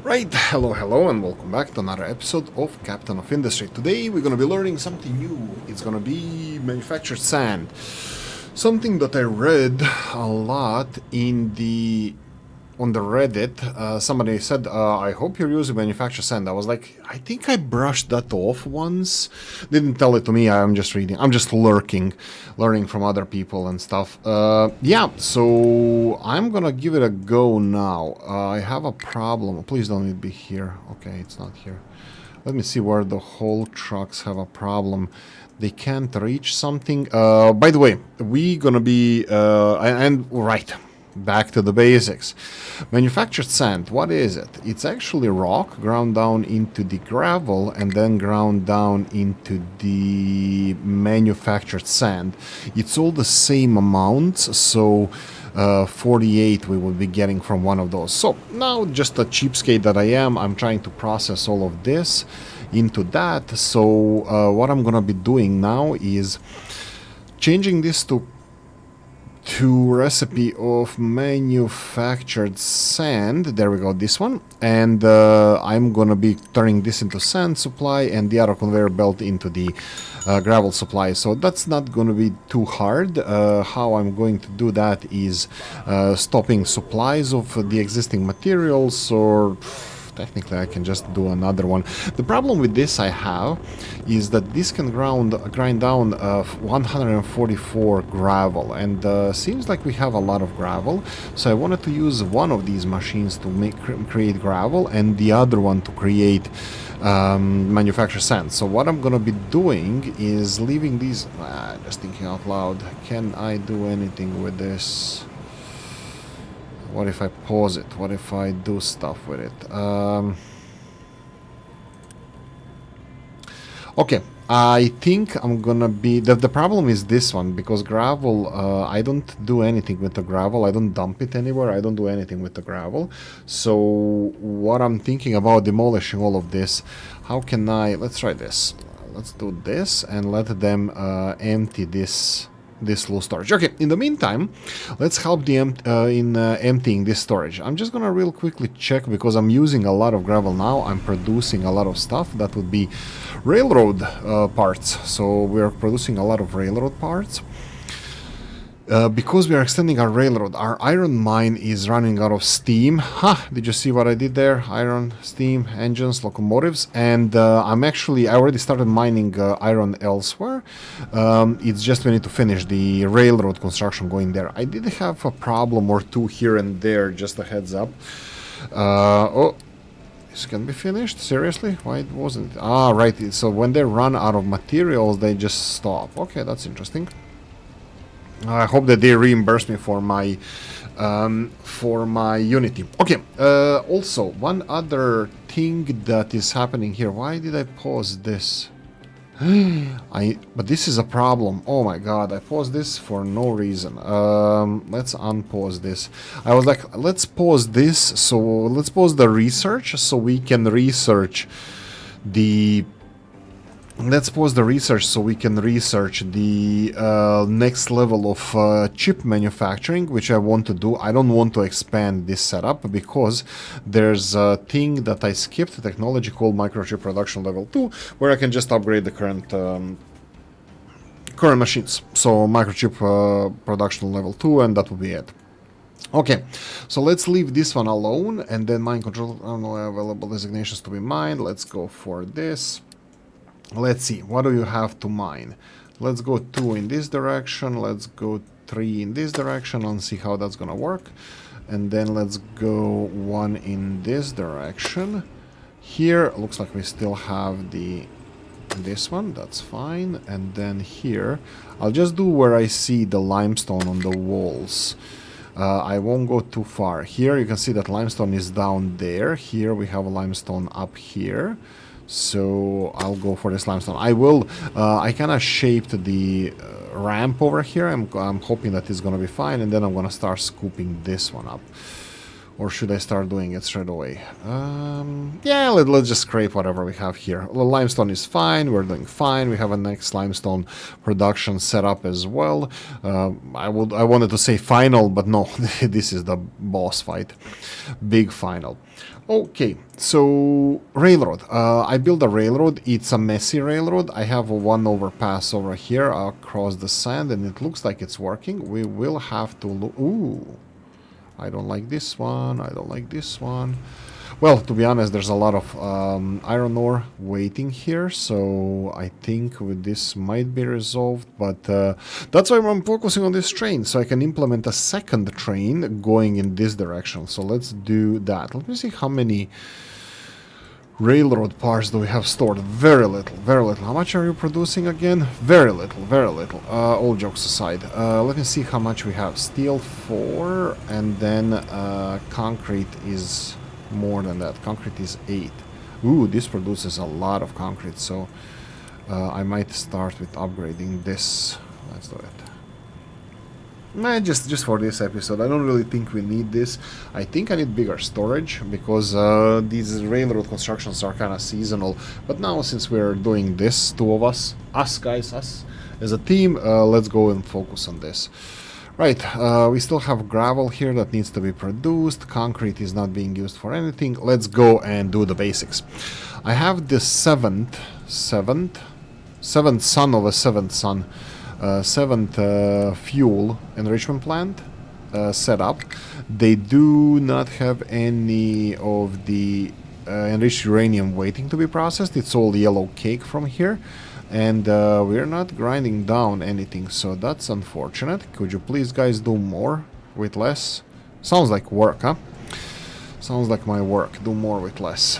Right, hello, and welcome back to another episode of Captain of Industry. Today we're going to be learning something new. It's going to be manufactured sand. Something that I read a lot on the Reddit. Somebody said, I hope you're using manufactured sand. I was like, I think I brushed that off once. Didn't tell it to me, I'm just reading. I'm just learning from other people and stuff. Yeah, so I'm gonna give it a go now. I have a problem. Please don't need to be here. Okay, it's not here. Let me see where the whole trucks have a problem. They can't reach something. By the way, we gonna be, right. Back to the basics. Manufactured sand, what is it? It's actually rock ground down into the gravel and then ground down into the manufactured sand. It's all the same amounts, so 48 we will be getting from one of those. So now, just a cheapskate that I am, I'm trying to process all of this into that. So what I'm gonna be doing now is changing this to recipe of manufactured sand. There we go, this one. And I'm gonna be turning this into sand supply and the other conveyor belt into the gravel supply. So that's not gonna be too hard. How I'm going to do that is stopping supplies of the existing materials, or technically I can just do another one. The problem with this I have is that this can grind down 144 gravel, and seems like we have a lot of gravel, so I wanted to use one of these machines to create gravel and the other one to create manufacture sand. So what I'm gonna be doing is leaving these, just thinking out loud, can I do anything with this? What if I pause it? What if I do stuff with it? Okay, I think I'm gonna be... The problem is this one, because gravel, I don't do anything with the gravel. I don't dump it anywhere. I don't do anything with the gravel. So what I'm thinking about demolishing all of this, how can I... Let's try this. Let's do this and let them empty this little storage. Okay, in the meantime, let's help the emptying this storage. I'm just gonna real quickly check, because I'm using a lot of gravel now. I'm producing a lot of stuff that would be railroad parts. So we're producing a lot of railroad parts. Because we are extending our railroad, our iron mine is running out of steam. Did you see what I did there? Iron, steam, engines, locomotives, and I already started mining iron elsewhere. It's just we need to finish the railroad construction going there. I did have a problem or two here and there, just a heads up. Oh, this can be finished? Seriously? Why it wasn't? Right, so when they run out of materials, they just stop. Okay, that's interesting. I hope that they reimburse me for my Unity. Okay. Also, one other thing that is happening here. Why did I pause this? But this is a problem. Oh my god! I paused this for no reason. Let's unpause this. I was like, let's pause this. So let's pause the research so we can research the. Let's pause the research so we can research the next level of chip manufacturing, which I want to do. I don't want to expand this setup because there's a thing that I skipped, a technology called microchip production level 2, where I can just upgrade the current machines. So microchip production level 2, and that will be it. Okay, so let's leave this one alone, and then mine control available designations to be mined. Let's go for this. Let's see, what do you have to mine? Let's go 2 in this direction, let's go 3 in this direction, and see how that's gonna work. And then let's go 1 in this direction. Here, looks like we still have this one, that's fine. And then here, I'll just do where I see the limestone on the walls. I won't go too far. Here you can see that limestone is down there. Here we have a limestone up here. So I'll go for this limestone. I kind of shaped the ramp over here. I'm hoping that it's gonna be fine, and then I'm gonna start scooping this one up. Or should I start doing it straight away? Yeah, let's just scrape whatever we have here. The limestone is fine. We're doing fine. We have a next limestone production set up as well. I wanted to say final, but no, this is the boss fight. Big final. Okay, so railroad. I built a railroad. It's a messy railroad. I have one overpass over here across the sand, and it looks like it's working. We will have to look. Ooh. I don't like this one. I don't like this one. Well, to be honest, there's a lot of iron ore waiting here, so I think this might be resolved, but that's why I'm focusing on this train, so I can implement a second train going in this direction. So let's do that. Let me see how many railroad parts do we have stored. Very little, very little. How much are you producing again? Very little, very little. All jokes aside, let me see how much we have. Steel 4, and then concrete is more than that. Concrete is 8. Ooh, this produces a lot of concrete, so I might start with upgrading this. Let's do it. Nah, just for this episode. I don't really think we need this. I think I need bigger storage, because these railroad constructions are kind of seasonal. But now, since we're doing this, two of us guys, as a team, let's go and focus on this. Right, we still have gravel here that needs to be produced. Concrete is not being used for anything. Let's go and do the basics. I have the seventh son of a seventh son. Seventh fuel enrichment plant set up. They do not have any of the enriched uranium waiting to be processed. It's all yellow cake from here, and we're not grinding down anything, so that's unfortunate. Could you please, guys, do more with less? Sounds like work, huh? Sounds like my work. Do more with less.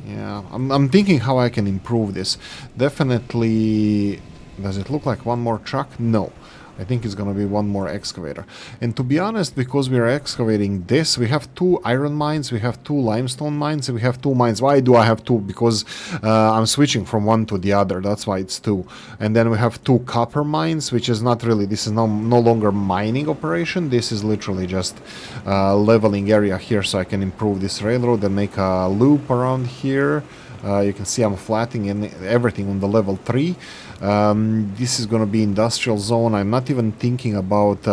Yeah, I'm thinking how I can improve this. Definitely. Does it look like one more truck? No. I think it's gonna be one more excavator. And to be honest, because we are excavating this, we have 2 iron mines, we have 2 limestone mines, and we have 2 mines. Why do I have 2? Because I'm switching from one to the other. That's why it's 2. And then we have 2 copper mines, which is not really, this is no longer mining operation. This is literally just leveling area here, so I can improve this railroad and make a loop around here. You can see I'm flattening everything on the level 3. This is going to be industrial zone. I'm not even thinking about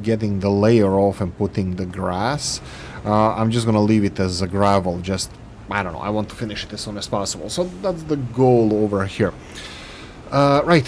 getting the layer off and putting the grass. I'm just going to leave it as a gravel. Just, I don't know, I want to finish it as soon as possible. So that's the goal over here. Right,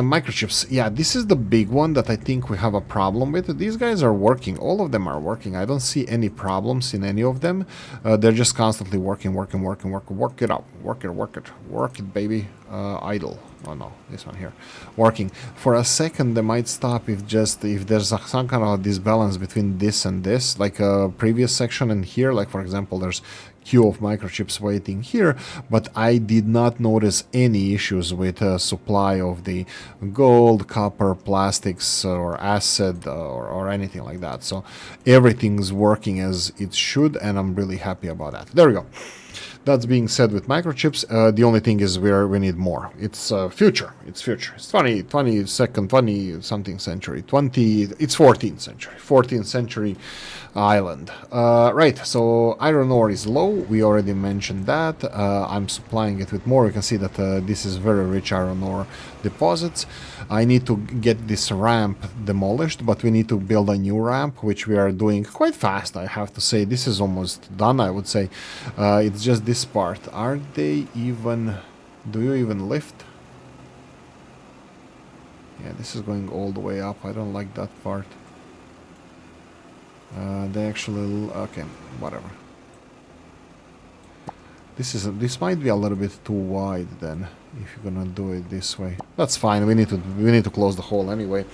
microchips. Yeah, this is the big one that I think we have a problem with. These guys are working. All of them are working. I don't see any problems in any of them. They're just constantly working. Work it up. Work it, baby. Idle. Oh no, this one here. Working. For a second, they might stop if there's some kind of disbalance between this and this, like a previous section and here. Like, for example, there's queue of microchips waiting here, but I did not notice any issues with supply of the gold, copper, plastics, or acid, or anything like that. So everything's working as it should, and I'm really happy about that. There we go. That's being said with microchips. The only thing is we need more. It's future. It's future. It's 20 something century. It's 14th century. 14th century island. Right, so iron ore is low. We already mentioned that. I'm supplying it with more. You can see that this is very rich iron ore deposits. I need to get this ramp demolished, but we need to build a new ramp, which we are doing quite fast, I have to say. This is almost done, I would say. It's just this part. Are they even... Do you even lift? Yeah, this is going all the way up. I don't like that part. They actually... Okay, whatever. This might be a little bit too wide then, if you're gonna do it this way. That's fine. We need to close the hole anyway.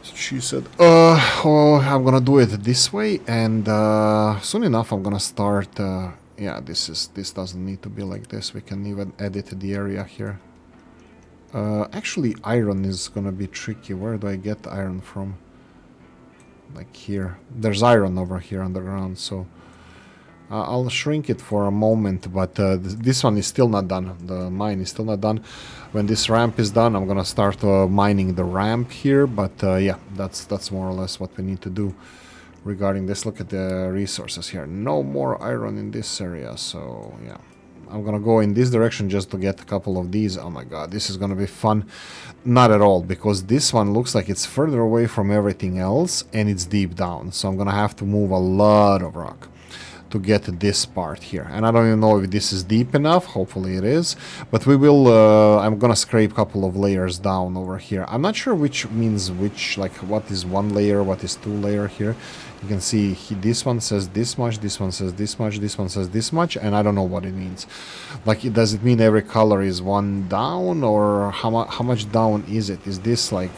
So she said, oh, I'm gonna do it this way, and soon enough I'm gonna start. Yeah, this doesn't need to be like this. We can even edit the area here. Actually, iron is gonna be tricky. Where do I get iron from? Like here. There's iron over here underground, so I'll shrink it for a moment, but this one is still not done. The mine is still not done. When this ramp is done, I'm gonna start mining the ramp here, but yeah, that's more or less what we need to do regarding this. Look at the resources here. No more iron in this area, so yeah. I'm gonna go in this direction just to get a couple of these. Oh my god, this is gonna be fun. Not at all, because this one looks like it's further away from everything else and it's deep down, so I'm gonna have to move a lot of rock to get this part here. And I don't even know if this is deep enough. Hopefully it is, but we will I'm gonna scrape a couple of layers down over here. I'm not sure which means which, like what is one layer, what is two layer here. You can see this one says this much, this one says this much, this one says this much, and I don't know what it means. Like, does it mean every color is one down, or how much down is it? Is this like,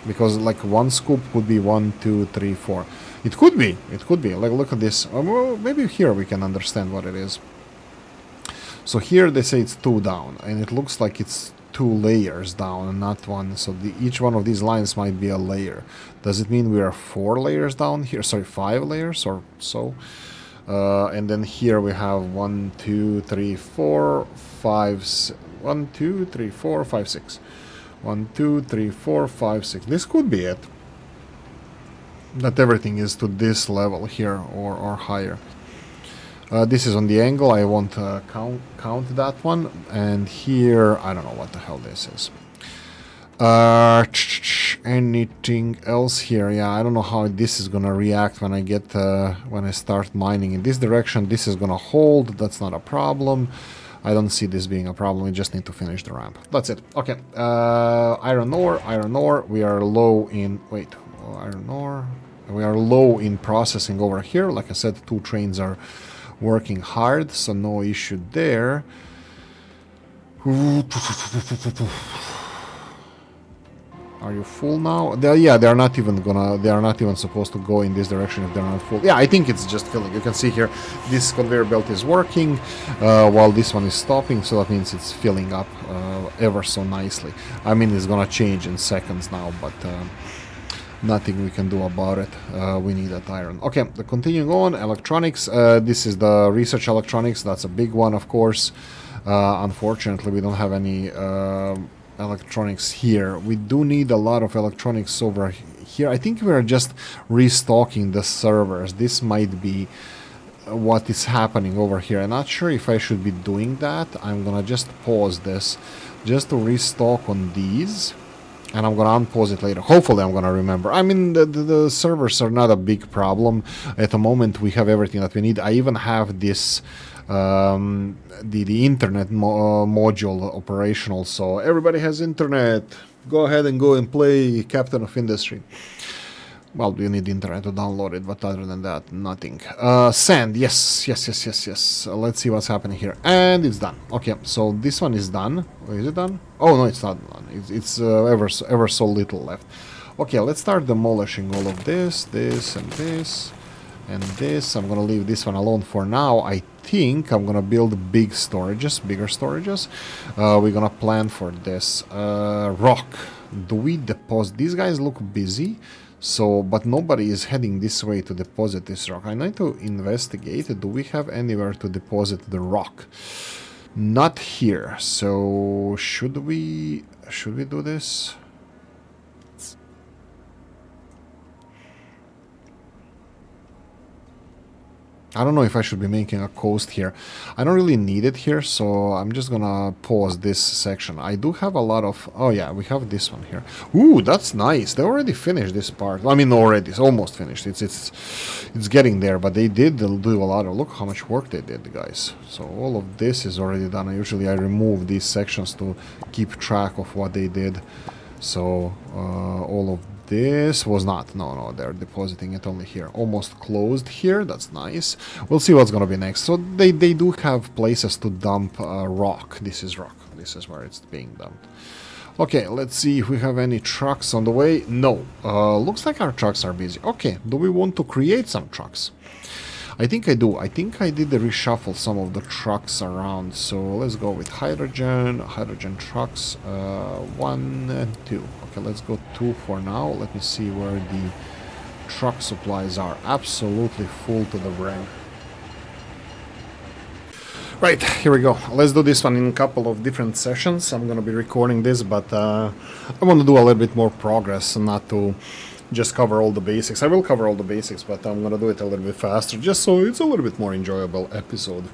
because like one scoop could be 1, 2, 3, 4. It could be. It could be. Like, look at this. Well, maybe here we can understand what it is. So here they say it's 2 down, and it looks like it's 2 layers down and not one. So each one of these lines might be a layer. Does it mean we are 4 layers down here? Sorry, 5 layers or so. And then here we have 1, 2, 3, 4, 5. 1, 2, 3, 4, 5, 6. 1, 2, 3, 4, 5, 6. This could be it. That everything is to this level here or higher. This is on the angle. I won't count that one. And here, I don't know what the hell this is. Anything else here? Yeah, I don't know how this is gonna react when I get when I start mining in this direction. This is gonna hold. That's not a problem. I don't see this being a problem. We just need to finish the ramp. That's it. Okay. Iron ore. Iron ore. We are low in. Wait. Iron ore. We are low in processing over here. Like I said, 2 trains are working hard, so no issue there. Are you full now? Yeah, they are not even gonna. They are not even supposed to go in this direction if they're not full. Yeah, I think it's just filling. You can see here, this conveyor belt is working while this one is stopping, so that means it's filling up ever so nicely. I mean, it's gonna change in seconds now, but nothing we can do about it. We need that iron. Okay, continuing on, electronics. This is the research electronics. That's a big one, of course. Unfortunately, we don't have any electronics here. We do need a lot of electronics over here. I think we are just restocking the servers. This might be what is happening over here. I'm not sure if I should be doing that. I'm gonna just pause this just to restock on these, and I'm gonna unpause it later. Hopefully I'm gonna remember. I mean, the servers are not a big problem. At the moment we have everything that we need. I even have this the internet module operational, so everybody has internet. Go ahead and go and play Captain of Industry. Well, you need internet to download it, but other than that, nothing. Sand, yes. Let's see what's happening here. And it's done. Okay, so this one is done. Is it done? Oh, no, it's not done. It's ever so little left. Okay, let's start demolishing all of this, and this, and this. I'm gonna leave this one alone for now. I think I'm gonna build bigger storages. We're gonna plan for this. Rock. Do we deposit? These guys look busy. So, but nobody is heading this way to deposit this rock. I need to investigate. Do we have anywhere to deposit the rock? Not here. So, should we do this? I don't know if I should be making a coast here. I don't really need it here, so I'm just gonna pause this section. I do have a lot of... Oh yeah, we have this one here. Ooh, that's nice. They already finished this part. I mean, already. It's almost finished. It's getting there, but they did do a lot of... Look how much work they did, guys. So all of this is already done. Usually I remove these sections to keep track of what they did. So all of this was not. No, they're depositing it only here. Almost closed here. That's nice. We'll see what's gonna be next. So they do have places to dump rock. This is rock. This is where it's being dumped. Okay, let's see if we have any trucks on the way. No. Looks like our trucks are busy. Okay, do we want to create some trucks? I think I do. I think I did reshuffle some of the trucks around. So let's go with hydrogen trucks. 1 and 2. Okay, let's go 2 for now. Let me see where the truck supplies are. Absolutely full to the brim. Right, here we go. Let's do this one in a couple of different sessions. I'm gonna be recording this, but I want to do a little bit more progress and not to just cover all the basics. I will cover all the basics, but I'm gonna do it a little bit faster, just so it's a little bit more enjoyable episode.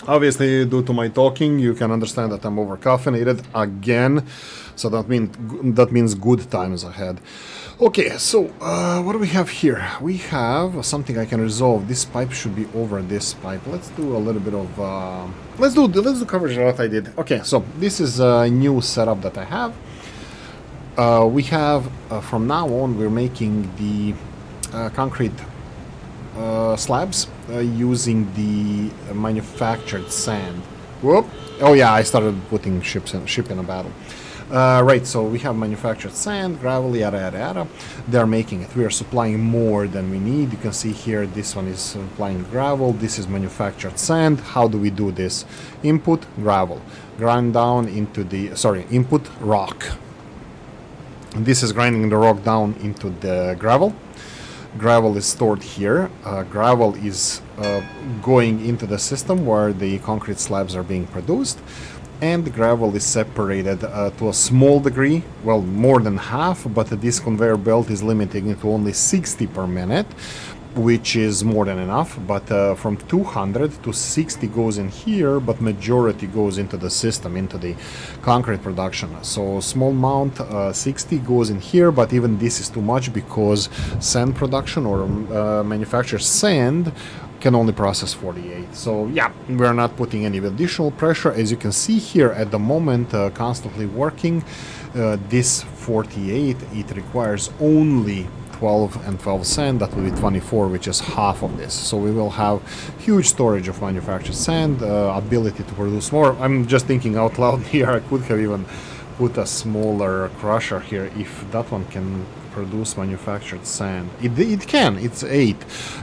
Obviously, due to my talking, you can understand that I'm over caffeinated again, so that means good times ahead. Okay, so what do we have here? We have something I can resolve. This pipe should be over this pipe. Let's do a little bit of let's do coverage of what I did. Okay, so this is a new setup that I have. We have from now on we're making the concrete slabs using the manufactured sand. Whoop! Oh yeah, I started putting ship in a battle. Right, so we have manufactured sand, gravel, yada yada yada. They're making it. We are supplying more than we need. You can see here this one is supplying gravel. This is manufactured sand. How do we do this? Input gravel, grind down into the input rock. This is grinding the rock down into the gravel. Gravel is stored here. Gravel is going into the system where the concrete slabs are being produced, and the gravel is separated to a small degree, well, more than half, but this conveyor belt is limiting it to only 60 per minute, which is more than enough. But from 200 to 60 goes in here, but majority goes into the system, into the concrete production. So small amount, 60 goes in here, but even this is too much because sand production or manufactured sand can only process 48. So yeah, we're not putting any additional pressure. As you can see here at the moment, constantly working, this 48, it requires only 12 and 12 sand. That will be 24, which is half of this. So we will have huge storage of manufactured sand, ability to produce more. I'm just thinking out loud here, I could have even put a smaller crusher here if that one can produce manufactured sand. It can, it's 8.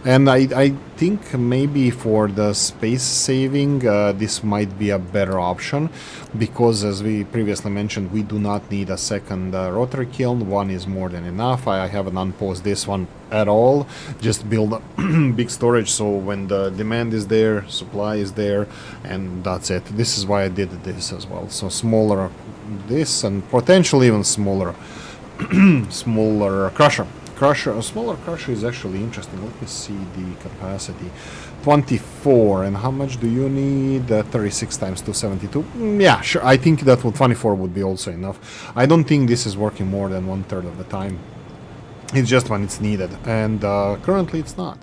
And I think maybe for the space saving this might be a better option, because as we previously mentioned, we do not need a second rotary kiln. One is more than enough. I haven't unpaused this one at all, just build a big storage, so when the demand is there, supply is there, and that's it. This is why I did this as well. So smaller this, and potentially even smaller smaller crusher. A smaller crusher is actually interesting. Let me see the capacity. 24, and how much do you need? 36 times 272. Yeah, sure. I think that 24 would be also enough. I don't think this is working more than 1/3 of the time. It's just when it's needed, and currently it's not.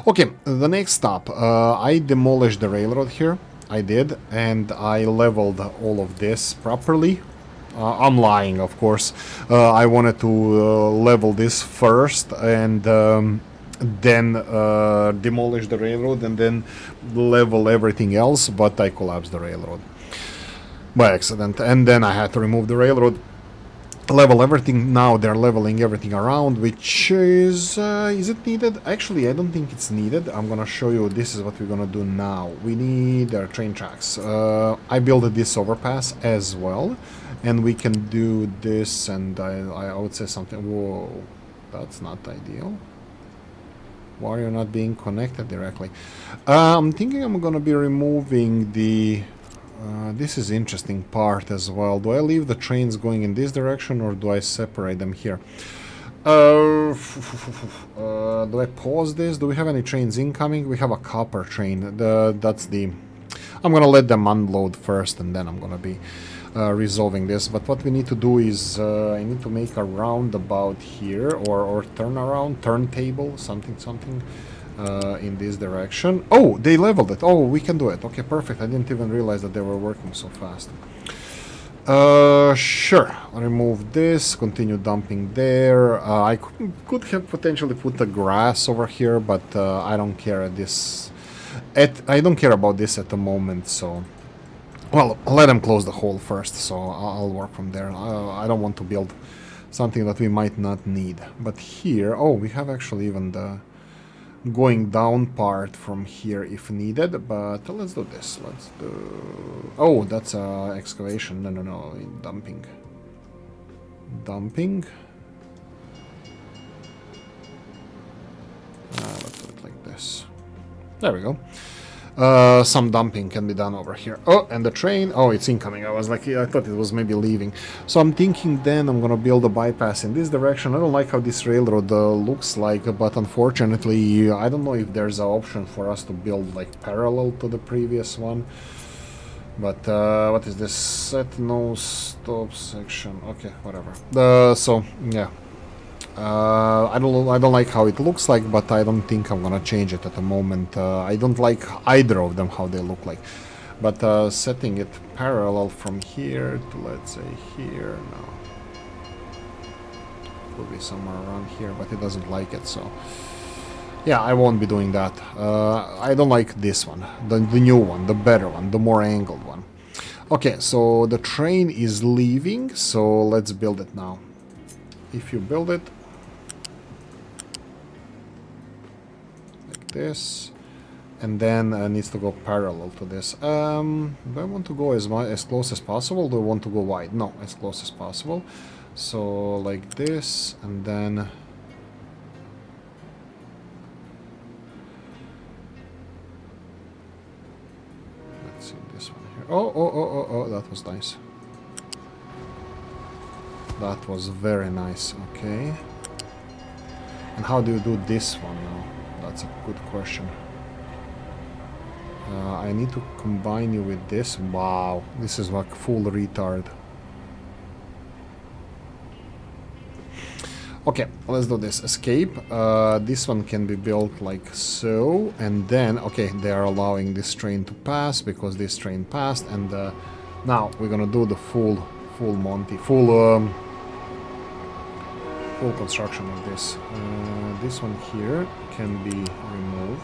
Okay, the next stop. I demolished the railroad here. I did, and I leveled all of this properly. I'm lying, of course. I wanted to level this first and then demolish the railroad and then level everything else, but I collapsed the railroad by accident, and then I had to remove the railroad, level everything. Now they're leveling everything around, which is it needed? Actually, I don't think it's needed. I'm gonna show you. This is what we're gonna do now. We need train tracks. I built this overpass as well, and we can do this, and I would say something. Whoa, that's not ideal. Why are you not being connected directly? I'm thinking I'm gonna be removing the this is interesting part as well. Do I leave the trains going in this direction, or do I separate them here? Do I pause this? Do we have any trains incoming? We have a copper train. That's the... I'm gonna let them unload first, and then I'm gonna be resolving this. But what we need to do is I need to make a roundabout here, or turntable, something in this direction. Oh, they leveled it. Oh, we can do it. Okay, perfect. I didn't even realize that they were working so fast. Sure. Remove this, continue dumping there. I could have potentially put the grass over here, but I don't care at this. I don't care about this at the moment, so... Well, let them close the hole first, so I'll work from there. I don't want to build something that we might not need. But here... Oh, we have actually even the going down part from here if needed, but let's do this. Let's do... Oh, that's excavation. No, dumping. Let's do it like this. There we go. some dumping can be done over here. Oh, and the train, oh, it's incoming. I was like, I thought it was maybe leaving. So I'm thinking then I'm gonna build a bypass in this direction. I don't like how this railroad looks like, but unfortunately, I don't know if there's an option for us to build like parallel to the previous one. But what is this? Set no stop section. Okay, whatever. So yeah. I don't like how it looks like, but I don't think I'm gonna change it at the moment. I don't like either of them how they look like, but setting it parallel from here to, let's say, here, no, could be somewhere around here, but it doesn't like it, so yeah, I won't be doing that. I don't like this one, the new one, the better one, the more angled one. Okay, so the train is leaving, so let's build it now. If you build it like this, and then needs to go parallel to this. Do I want to go as close as possible? Do I want to go wide? No, as close as possible. So like this, and then let's see this one here. Oh, that was nice. That was very nice. Okay. And how do you do this one now? That's a good question. I need to combine you with this. Wow, this is like full retard. Okay, let's do this. Escape. This one can be built like so, and then, okay, they are allowing this train to pass because this train passed, and now we're gonna do the full Monty, full construction of this. This one here can be removed.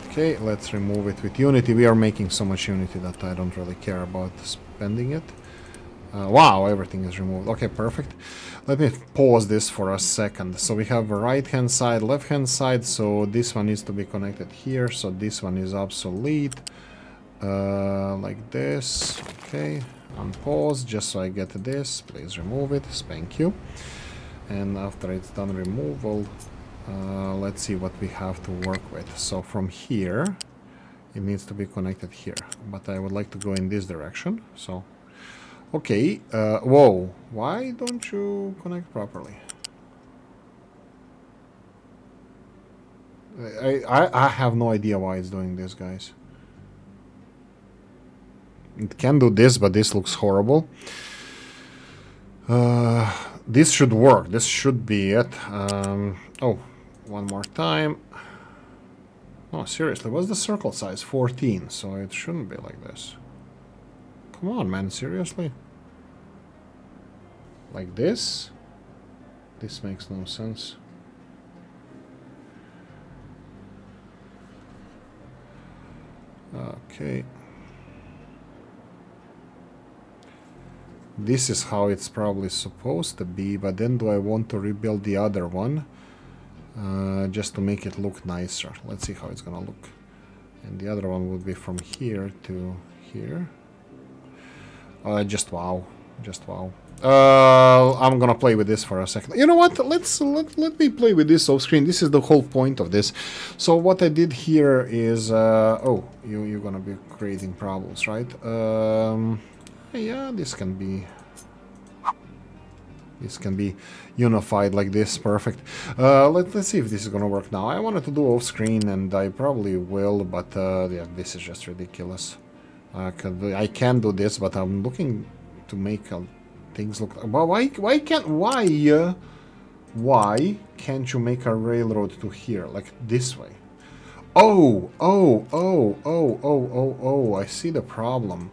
Okay, let's remove it with Unity. We are making so much Unity that I don't really care about spending it. Wow, everything is removed. Okay, perfect. Let me pause this for a second. So we have a right-hand side, left-hand side. So this one needs to be connected here. So this one is obsolete. Like this. Okay, unpause just so I get this. Please remove it. Thank you. And after it's done removal, let's see what we have to work with. So from here, it needs to be connected here. But I would like to go in this direction. So, okay. Whoa. Why don't you connect properly? I have no idea why it's doing this, guys. It can do this, but this looks horrible. This should work. This should be it. Oh, one more time. Oh, seriously, what's the circle size? 14, so it shouldn't be like this. Come on, man, seriously? Like this? This makes no sense. Okay. This is how it's probably supposed to be, but then do I want to rebuild the other one? Just to make it look nicer. Let's see how it's gonna look. And the other one would be from here to here. Just wow. Just wow. I'm gonna play with this for a second. You know what? Let me play with this off screen. This is the whole point of this. So what I did here is oh, you're gonna be creating problems, right? Yeah, this can be unified like this. Perfect. Let's see if this is gonna work now. I wanted to do off screen, and I probably will, but yeah, this is just ridiculous. I can do this, but I'm looking to make things look. Well, why can't you make a railroad to here, like this way? Oh, I see the problem.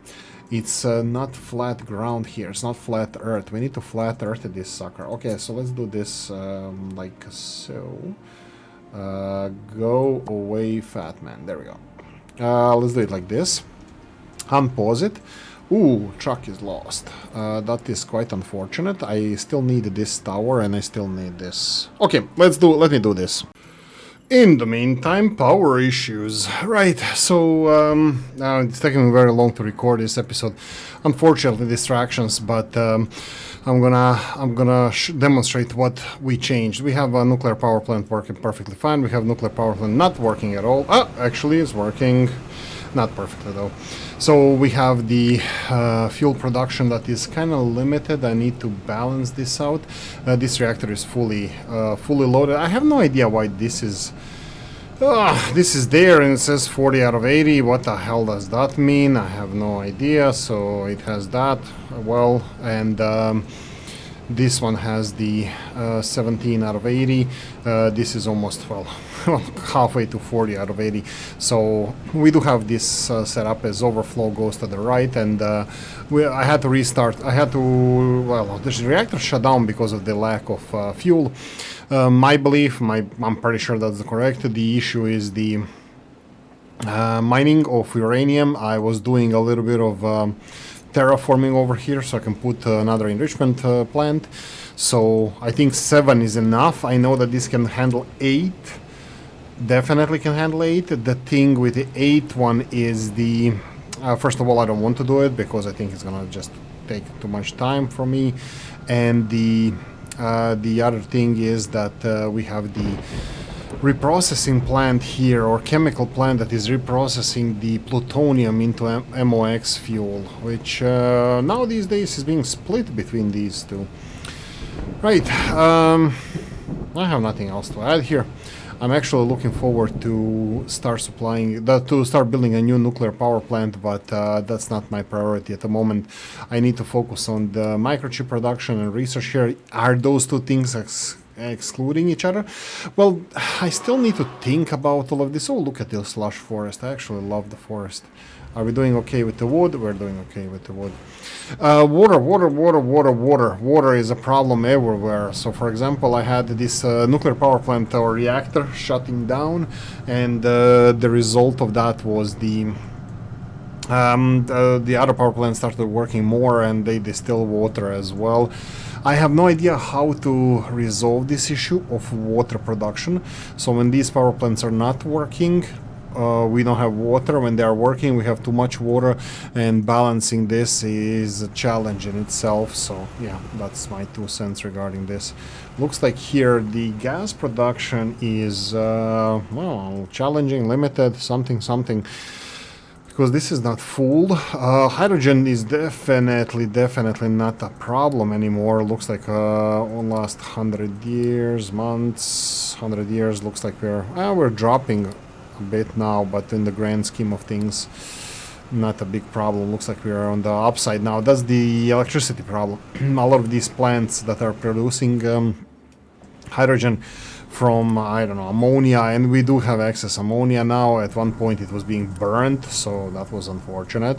It's not flat ground here. It's not flat earth. We need to flat earth this sucker. Okay, so let's do this like so. Go away, fat man. There we go. Let's do it like this. Unpause it. Ooh, truck is lost. That is quite unfortunate. I still need this tower, and I still need this. Okay, let me do this. In the meantime, power issues. Right, so now it's taking me very long to record this episode. Unfortunately, distractions, but I'm gonna demonstrate what we changed. We have a nuclear power plant working perfectly fine. We have nuclear power plant not working at all. Actually, it's working, not perfectly though. So we have the fuel production that is kind of limited. I need to balance this out. This reactor is fully loaded. I have no idea why this is. This is there and it says 40 out of 80. What the hell does that mean? I have no idea. So it has that, well, and this one has the 17 out of 80. This is almost, well, halfway to 40 out of 80. So we do have this set up as overflow goes to the right, and I had to restart. Well, the reactor shut down because of the lack of fuel. My belief, I'm pretty sure that's correct. The issue is the mining of uranium. I was doing a little bit of terraforming over here so I can put another enrichment plant. So I think 7 is enough. I know that this can handle 8. Definitely can handle 8. The thing with the 8 one is the... first of all, I don't want to do it because I think it's gonna just take too much time for me. And the other thing is that we have the reprocessing plant here, or chemical plant that is reprocessing the plutonium into MOX fuel, which now these days is being split between these two. Right, I have nothing else to add here. I'm actually looking forward to start building a new nuclear power plant, but that's not my priority at the moment. I need to focus on the microchip production and research here. Are those two things excluding each other? Well, I still need to think about all of this. Oh, look at this lush forest. I actually love the forest. Are we doing okay with the wood? We're doing okay with the wood. Water is a problem everywhere. So, for example, I had this nuclear power plant or reactor shutting down, and the result of that was the other power plant started working more, and they distill water as well. I have no idea how to resolve this issue of water production. So when these power plants are not working, we don't have water. When they are working, we have too much water, and balancing this is a challenge in itself. So yeah, that's my 2 cents regarding this. Looks like here the gas production is well, challenging, limited, something. Because this is not full. Hydrogen is definitely not a problem anymore. Looks like last 100 years, months, 100 years, looks like we're dropping a bit now, but in the grand scheme of things, not a big problem. Looks like we're on the upside now. That's the electricity problem. A lot of these plants that are producing hydrogen from, I don't know, ammonia, and we do have excess ammonia now. At one point it was being burnt, so that was unfortunate,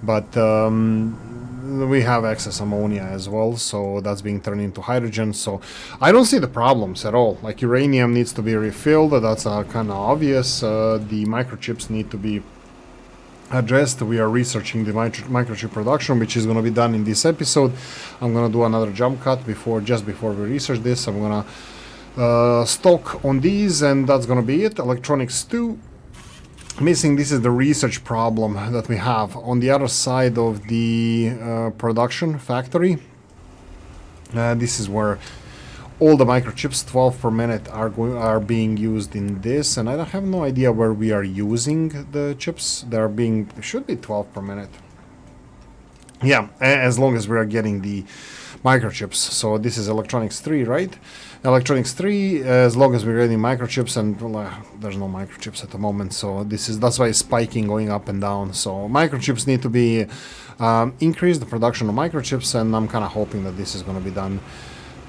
but we have excess ammonia as well, so that's being turned into hydrogen. So I don't see the problems at all. Like, uranium needs to be refilled, that's kind of obvious. The microchips need to be addressed. We are researching the microchip production, which is going to be done in this episode. I'm going to do another jump cut just before we research this. I'm going to stock on these, and that's gonna be it. Electronics 2 missing. This is the research problem that we have on the other side of the production factory. This is where all the microchips, 12 per minute, are being used in this, and I have no idea where we are using the chips. Should be 12 per minute. Yeah, as long as we are getting the microchips. So this is electronics 3, right? Electronics 3, as long as we're getting microchips, and well, there's no microchips at the moment, so that's why it's spiking, going up and down. So microchips need to be increased, the production of microchips, and I'm kind of hoping that this is going to be done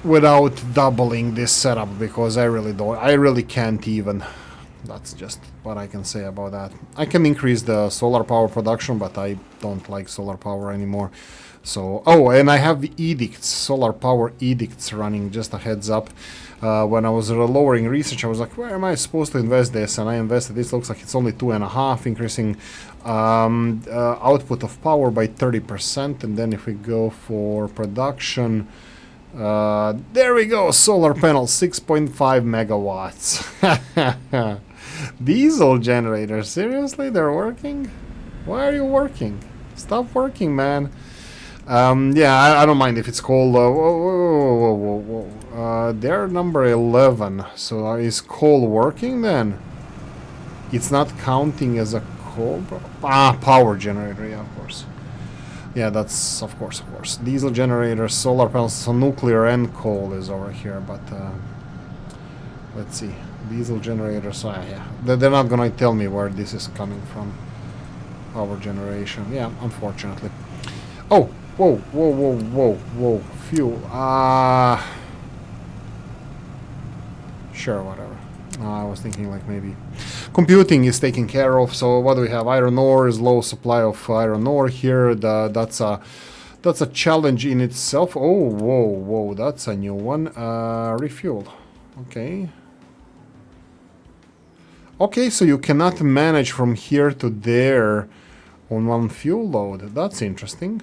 without doubling this setup, because I really can't even. That's just what I can say about that. I can increase the solar power production, but I don't like solar power anymore. So, oh, and I have the edicts, solar power edicts running, just a heads up. When I was lowering research, I was like, where am I supposed to invest this? And I invested this. Looks like it's only 2.5, increasing output of power by 30%. And then if we go for production, there we go, solar panel, 6.5 megawatts. Diesel generators, seriously, they're working? Why are you working? Stop working, man. Yeah, I don't mind if it's cold. Whoa, whoa, whoa, whoa, whoa. They're number 11. So is coal working then? It's not counting as a coal. Power generator. Yeah, of course. Yeah, that's of course. Diesel generators, solar panels, so nuclear and coal is over here. But let's see. Diesel generators. Yeah, they're not gonna tell me where this is coming from. Power generation. Yeah, unfortunately. Oh. Whoa, whoa, whoa, whoa, whoa. Fuel. Sure, whatever. I was thinking like maybe computing is taken care of. So what do we have? Iron ore is low supply of iron ore here. That's a challenge in itself. Oh, whoa, whoa, that's a new one. Refuel. Okay. Okay, so you cannot manage from here to there on one fuel load. That's interesting.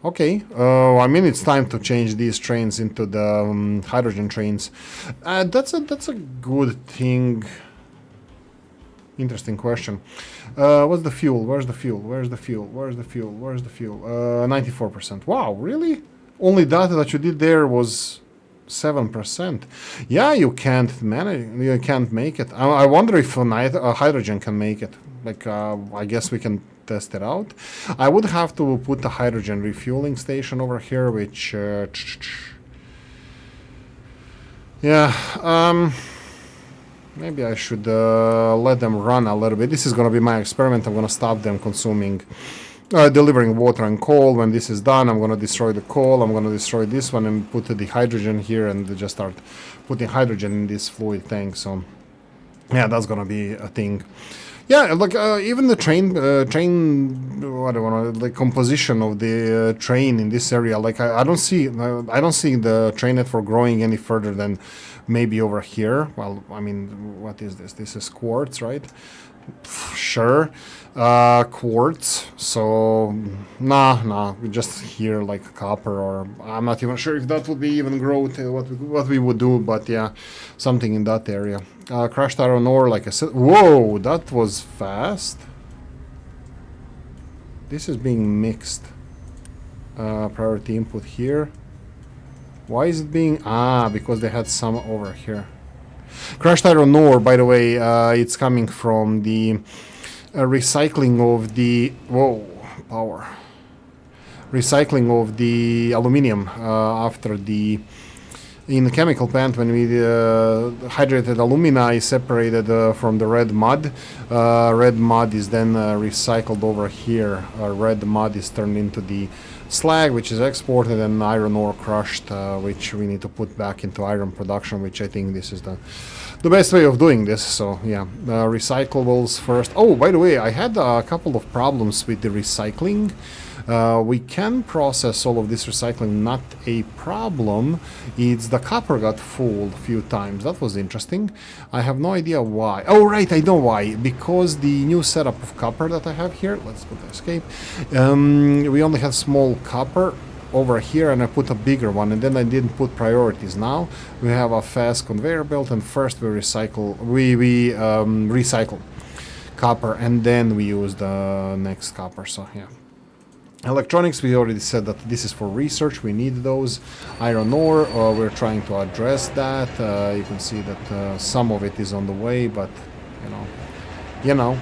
Okay, I mean it's time to change these trains into the hydrogen trains. That's a good thing. Interesting question. What's the fuel? Where's the fuel? Where's the fuel? Where's the fuel? Where's the fuel? 94%. Wow, really? Only data that you did there was 7%. Yeah, you can't manage. You can't make it. I wonder if hydrogen can make it. Like, I guess we can test it out. I would have to put a hydrogen refueling station over here, which yeah, maybe I should let them run a little bit. This is gonna be my experiment. I'm gonna stop them consuming delivering water and coal. When this is done, I'm gonna destroy the coal, I'm gonna destroy this one and put the hydrogen here and just start putting hydrogen in this fluid tank. So yeah, that's gonna be a thing. Yeah, like even the train, what do I want to, like composition of the train in this area. Like I don't see the train network growing any further than maybe over here. Well, I mean, what is this? This is quartz, right? Sure, quartz. So nah, we just here like copper, or I'm not even sure if that would be even growth. What we would do, but yeah, something in that area. Crushed iron ore, like I said. Whoa, that was fast. This is being mixed. Priority input here. Why is it being... because they had some over here. Crushed iron ore, by the way, it's coming from the recycling of the... Whoa, power. Recycling of the aluminium after the... In the chemical plant, when we hydrated alumina is separated from the red mud. Red mud is then recycled over here. Red mud is turned into the slag, which is exported, and iron ore crushed, which we need to put back into iron production, which I think this is the best way of doing this. So yeah, recyclables first. Oh, by the way, I had a couple of problems with the recycling. We can process all of this recycling, not a problem. It's the copper got fooled a few times. That was interesting. I have no idea why. Oh, right, I know why. Because the new setup of copper that I have here, let's put escape. We only have small copper over here, and I put a bigger one, and then I didn't put priorities. Now we have a fast conveyor belt, and first we recycle. We recycle copper, and then we use the next copper. So yeah. Electronics, we already said that this is for research. We need those. Iron ore, we're trying to address that. You can see that some of it is on the way, but you know,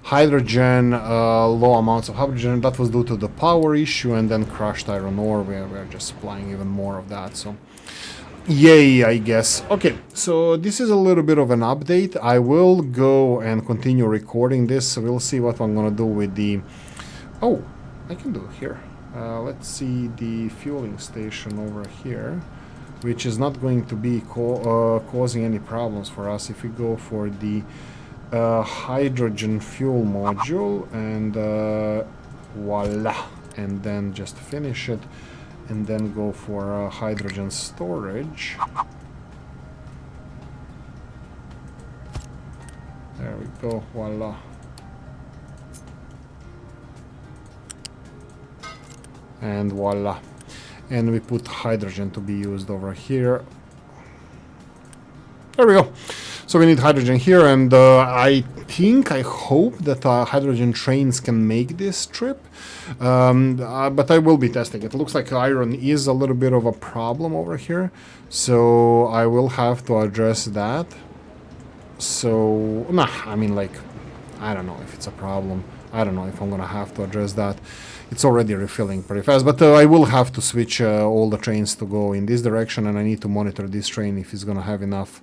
hydrogen, low amounts of hydrogen. That was due to the power issue, and then crushed iron ore. We're just supplying even more of that. So, yay, I guess. Okay, so this is a little bit of an update. I will go and continue recording this. We'll see what I'm gonna do with the. Oh. I can do it here. Let's see the fueling station over here, which is not going to be causing any problems for us if we go for the hydrogen fuel module, and voila, and then just finish it, and then go for hydrogen storage. There we go, voila. And voila, and we put hydrogen to be used over here. There we go. So we need hydrogen here, and I hope that hydrogen trains can make this trip. But I will be testing. It looks like iron is a little bit of a problem over here, so I will have to address that. So, nah, I mean, like, I don't know if it's a problem. I don't know if I'm gonna have to address that. It's already refilling pretty fast, but I will have to switch all the trains to go in this direction, and I need to monitor this train if it's gonna have enough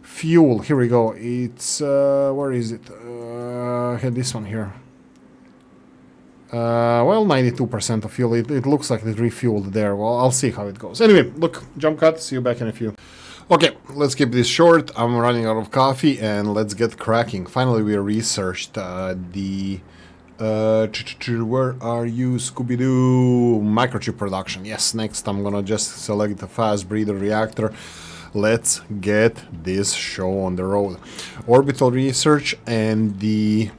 fuel. Here we go. It's, where is it? Here, this one here. Well, 92% of fuel. It looks like it refueled there. Well, I'll see how it goes. Anyway, look, jump cut. See you back in a few. Okay, let's keep this short. I'm running out of coffee, and let's get cracking. Finally, we researched the... where are you, Scooby-Doo? Microchip production. Yes, next I'm gonna just select the fast breeder reactor. Let's get this show on the road. Orbital research and the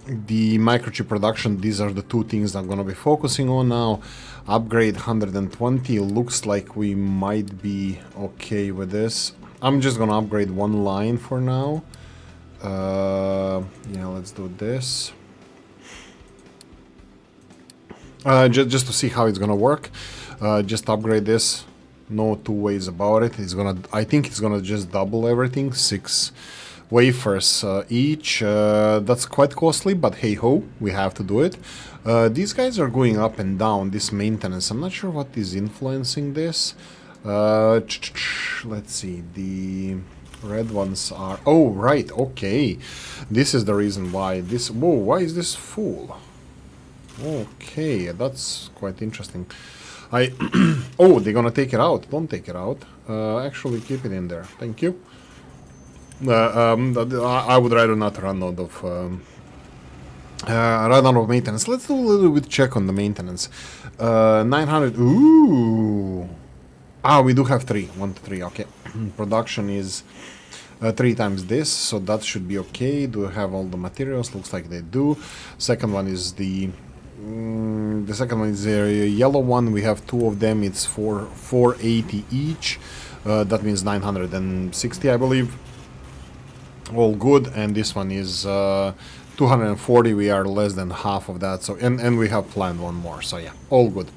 microchip production, these are the two things I'm gonna be focusing on now. Upgrade 120, looks like we might be okay with this. I'm just gonna upgrade one line for now. Yeah, let's do this. Just to see how it's gonna work. Just upgrade this. No two ways about it. I think it's gonna just double everything. 6 wafers each. That's quite costly, but hey ho, we have to do it. These guys are going up and down, this maintenance. I'm not sure what is influencing this. Let's see, the red ones are... Oh, right, okay. This is the reason why this... Whoa, why is this full? Okay, that's quite interesting. Oh, they're gonna take it out. Don't take it out. Actually, keep it in there. Thank you. I would rather not run out of maintenance. Let's do a little bit check on the maintenance. 900. Ooh. Ah, we do have 3. 1 to 3. Okay. Production is 3 times this, so that should be okay. Do we have all the materials? Looks like they do. Second one is the second one is the yellow one. We have 2 of them. It's 480 each. That means 960, I believe. All good. And this one is 240. We are less than half of that. So and we have planned one more. So yeah, all good.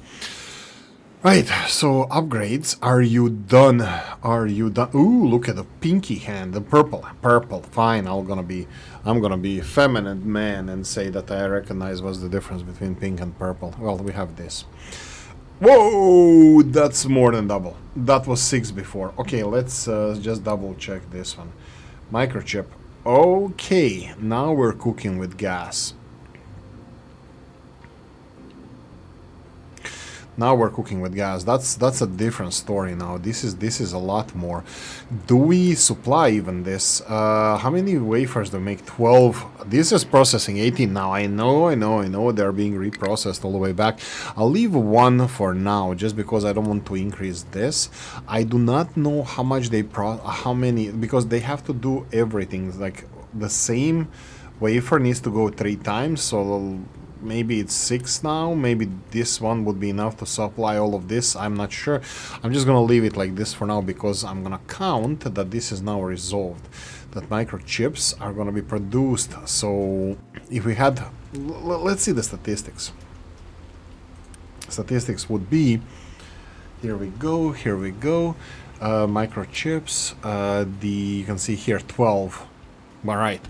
Right, so upgrades. Are you done? Are you done? Ooh, look at the pinky hand, the purple. Purple, fine. I'm gonna be a feminine man and say that I recognize what's the difference between pink and purple. Well, we have this. Whoa, that's more than double. That was 6 before. Okay, let's just double check this one. Microchip. Okay, now we're cooking with gas. Now we're cooking with gas. That's a different story now. This is a lot more. Do we supply even this? How many wafers do we make? 12. This is processing 18 now. I know they're being reprocessed all the way back. I'll leave 1 for now just because I don't want to increase this. I do not know how much how many, because they have to do everything. Like the same wafer needs to go 3 times, so maybe it's 6 now. Maybe this one would be enough to supply all of this. I'm not sure. I'm just gonna leave it like this for now because I'm gonna count that this is now resolved, that microchips are gonna be produced. So if we had, let's see the statistics. Statistics would be, here we go, microchips, you can see here 12. All right.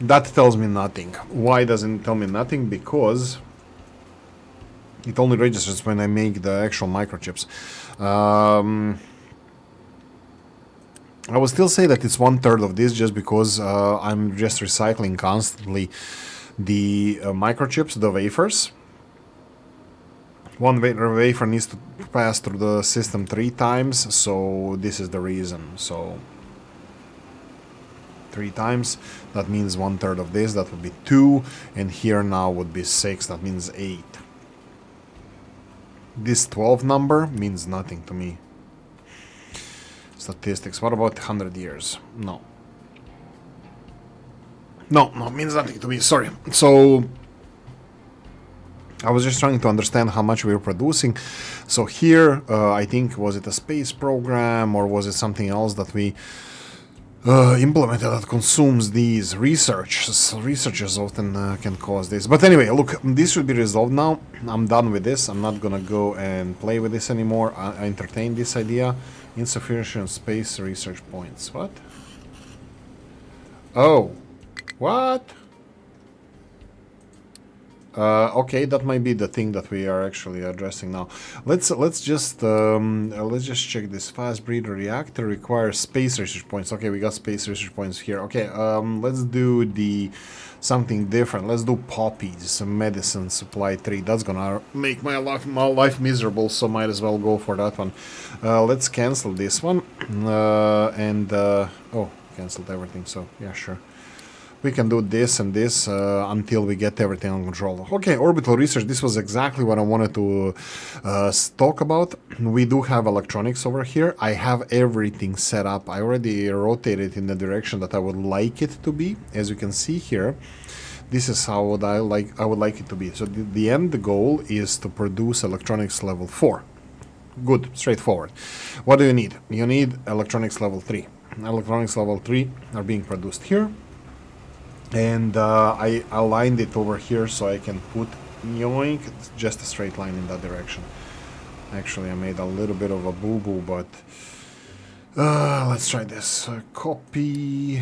That tells me nothing. Why doesn't it tell me nothing? Because it only registers when I make the actual microchips. I will still say that it's 1/3 of this just because I'm just recycling constantly the microchips, the wafers. One wafer needs to pass through the system 3 times, so this is the reason. So 3 times, that means 1/3 of this, that would be 2, and here now would be 6, that means 8. This 12 number means nothing to me. Statistics, what about 100 years? No, means nothing to me, sorry. So I was just trying to understand how much we were producing. So here, I think, was it a space program or was it something else that we implemented that consumes these researchers often can cause this. But anyway, look, this should be resolved now. I'm done with this. I'm not gonna go and play with this anymore. I entertained this idea. Insufficient space research points. What? Oh. What? Okay, that might be the thing that we are actually addressing now. Let's just check this. Fast breeder reactor requires space research points. Okay, we got space research points here. Okay, let's do the something different. Let's do poppies, medicine supply 3. That's gonna make my life miserable, so might as well go for that one. Let's cancel this one oh, canceled everything. So yeah, sure. We can do this and this until we get everything under control. Okay, orbital research. This was exactly what I wanted to talk about. We do have electronics over here. I have everything set up. I already rotated in the direction that I would like it to be. As you can see here, this is how I would like it to be. So the end goal is to produce electronics level 4. Good, straightforward. What do you need? You need electronics level 3. Electronics level 3 are being produced here. And I aligned it over here so I can put yoink, just a straight line in that direction. Actually, I made a little bit of a boo-boo, but let's try this. Copy,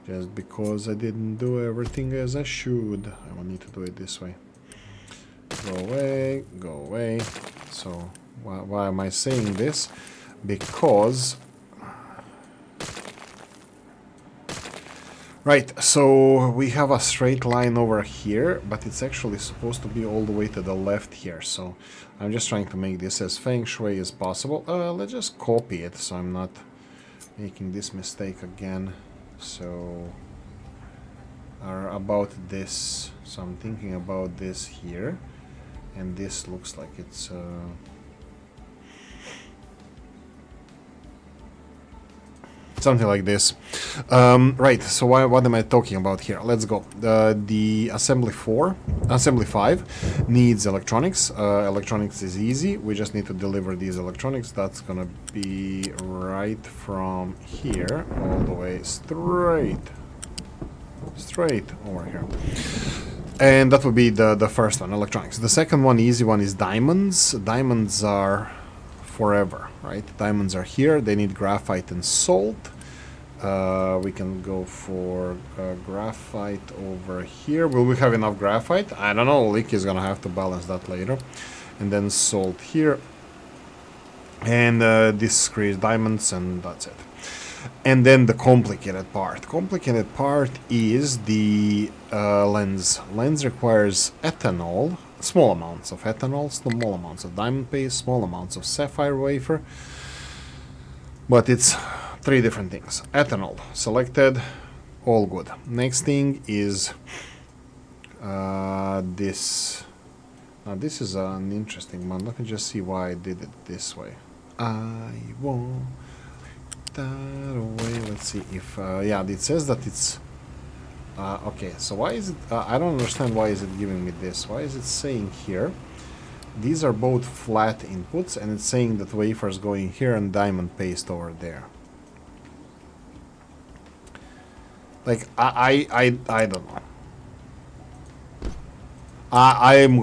just because I didn't do everything as I should. I will need to do it this way. Go away. So why am I saying this? Because right, so we have a straight line over here, but it's actually supposed to be all the way to the left here. So I'm just trying to make this as feng shui as possible. Let's just copy it so I'm not making this mistake again. So about this. So I'm thinking about this here, and this looks like it's something like this. Right, so what am I talking about here? Let's go. The assembly 5 needs electronics. Electronics is easy. We just need to deliver these electronics. That's gonna be right from here all the way straight over here. And that would be the first one, electronics. The second one, easy one, is diamonds. Diamonds are forever, right? Diamonds are here. They need graphite and salt. We can go for graphite over here. Will we have enough graphite? I don't know. Oolykee is gonna have to balance that later. And then salt here. And this creates diamonds, and that's it. And then the complicated part. Complicated part is the lens. Lens requires ethanol, small amounts of ethanol, small amounts of diamond paste, small amounts of sapphire wafer. But it's 3 different things. Ethanol selected, all good. Next thing is this. Now this is an interesting one. Let me just see why I did it this way. I want that away. Let's see if yeah, it says that it's okay. So why is it? I don't understand why is it giving me this. Why is it saying here? These are both flat inputs, and it's saying that wafers going here and diamond paste over there. Like I don't know. I'm